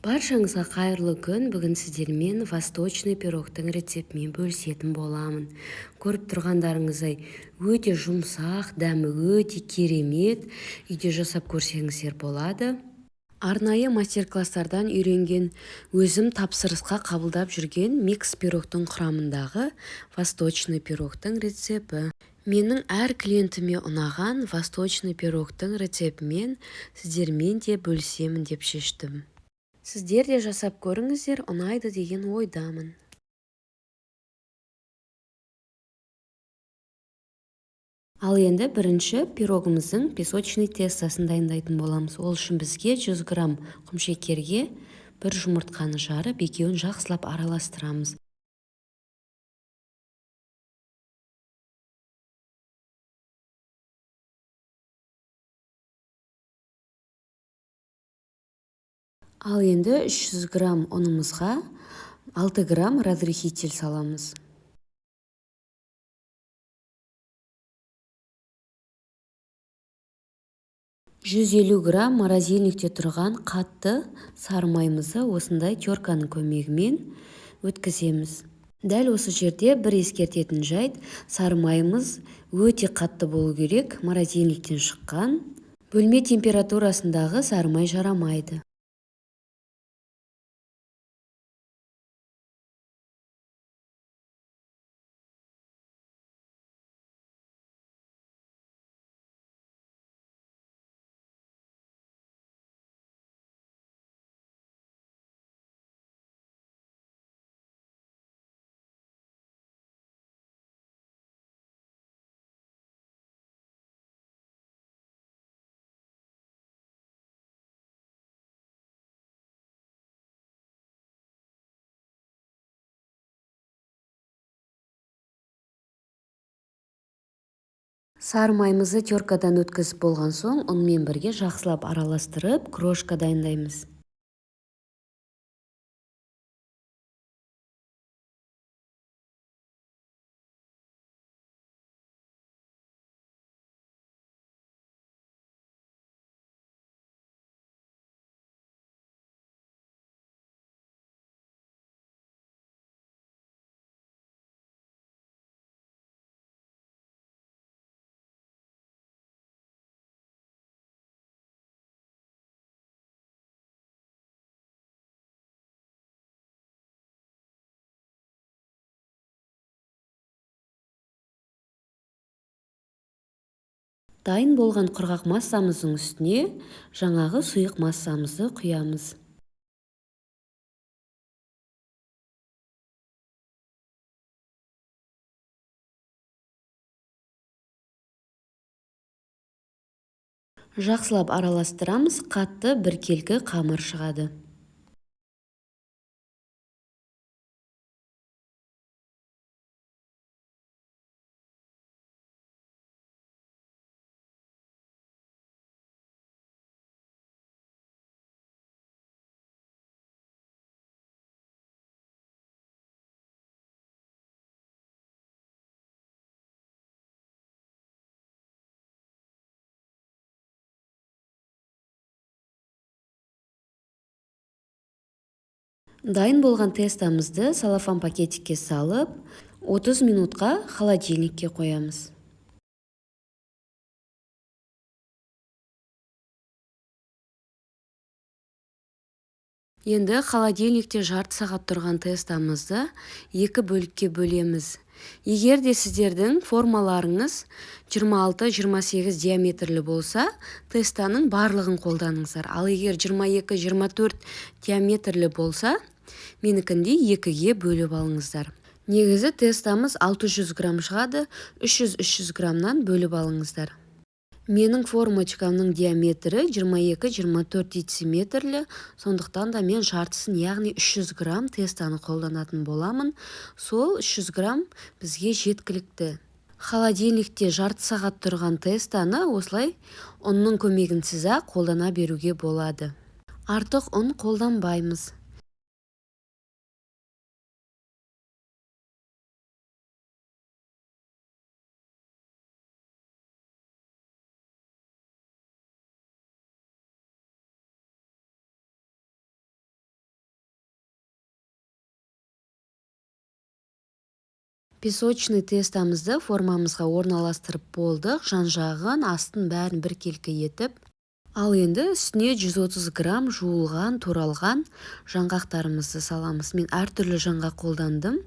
Баршаңызға қайырлы күн. Бүгін сіздермен Восточный Пирогтың рецептімен бөлісетін боламын. Көріп тұрғандарыңыздай өте жұмсақ, дәмі өте керемет. Үйде жасап көрсеңіздер болады. Арнайы мастер-класстардан үйренген, өзім тапсырысқа қабылдап жүрген микс пирогтың құрамындағы Восточный Пирогтың рецепті. Менің әр клиентіме ұнаған Восточный Пирогтың рецептімен сіздермен де бөлісемін деп шештім. Сіздер де жасап көріңіздер, ұнайды деген ойдамын. Ал енді бірінші пирогымыздың песочный тестосын дайындайтын боламыз. Ол үшін бізге 100 грамм құмшекерге бір жұмыртқаны жарып, екеуін жақсылап араластырамыз. Ал енді 300 грамм ұнымызға 6 грамм разрыхитель саламыз. «150 грамм морозильникте тұрған қатты сары майымызды осындай терканың көмегімен өткіземіз. Дәл осы жерде бір ескертетін жайт, сары майымыз өте қатты болу керек, морозильниктен шыққан. Бөлме температурасындағы сары май жарамайды. Сары майымызды теркадан өткізіп болған соң, ұнмен бірге жақсылап араластырып, крошка дайындаймыз. Дайын болған құрғақ массамыздың үстіне жаңағы сұйық массамызды құямыз. Жақсылап араластырамыз, қатты біркелкі қамыр шығады. Дайын болған тестамызды салафан пакетикке салып, 30 минутқа холодильникке қоямыз. Енді холодильникте жарты сағат тұрған тестамызды екі бөлікке бөлеміз. Егерде сіздердің формаларыңыз 26-28 диаметрлі болса, тестоның барлығын қолданыңыздар. Ал егер 22-24 диаметрлі болса, менікіндей екіге бөліп алыңыздар. Негізі тестамыз 600 грамм шығады, 300-300 граммнан бөліп алыңыздар. Менің формочкамның диаметрі 22-24 дециметрлі, сондықтан да мен жартысын, яғни 300 грамм тестоны қолданатын боламын. Сол 300 грамм бізге жеткілікті. Холодильникте жарты сағат тұрған тестоны осылай ұнның көмегінсіз қолдана беруге болады. Артық ұн қолданбаймыз. Песочный тестамызды формамызға орналастырып болдық. Жан-жағын, астын бәрін біркелкі етіп. Ал енді үстіне 130 грамм жуылған, туралған жаңғақтарымызды саламыз. Мен әртүрлі жаңғақ қолдандым.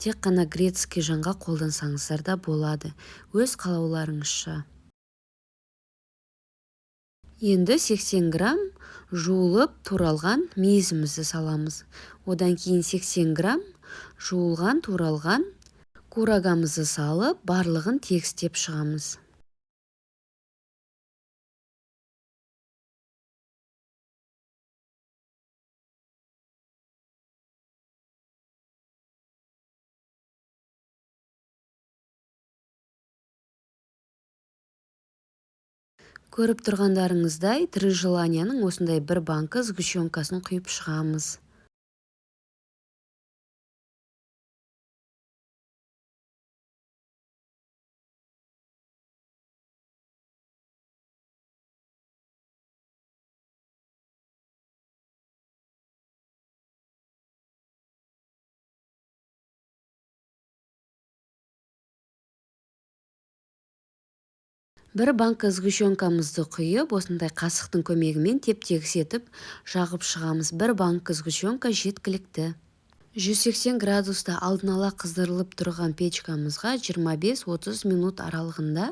Тек қана грецкий жаңғақ қолдансаңыздар да болады. Өз қалауларыңызша. Енді 80 грамм жуылып, туралған мейізімізді саламыз. Одан кейін 80 грамм жуылған, туралған курагамызды салып, барлығын тегістеп шығамыз. Көріп тұрғандарыңыздай, тірі желанияның осындай бір банка сгущенкасын құйып шығамыз. Бір банка сгущенкамызды құйып, осындай қасықтың көмегімен теп-тегіс етіп жағып шығамыз. Бір банка сгущенка жеткілікті. 180 градуста алдын ала қыздырылып тұрған печкамызға 25-30 минут аралығында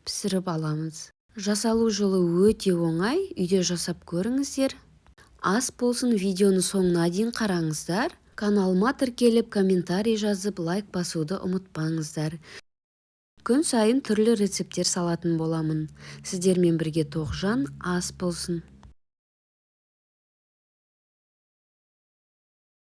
пісіріп аламыз. Жасалу жолы өте оңай, үйде жасап көріңіздер. Ас болсын, видеоны соңына дейін қараңыздар. Каналыма тіркеліп, комментарий жазып, лайк басуды ұмытпаңыздар. Күн сайын түрлі рецепттер салатын боламын. Сіздермен бірге тоғжан, ас болсын.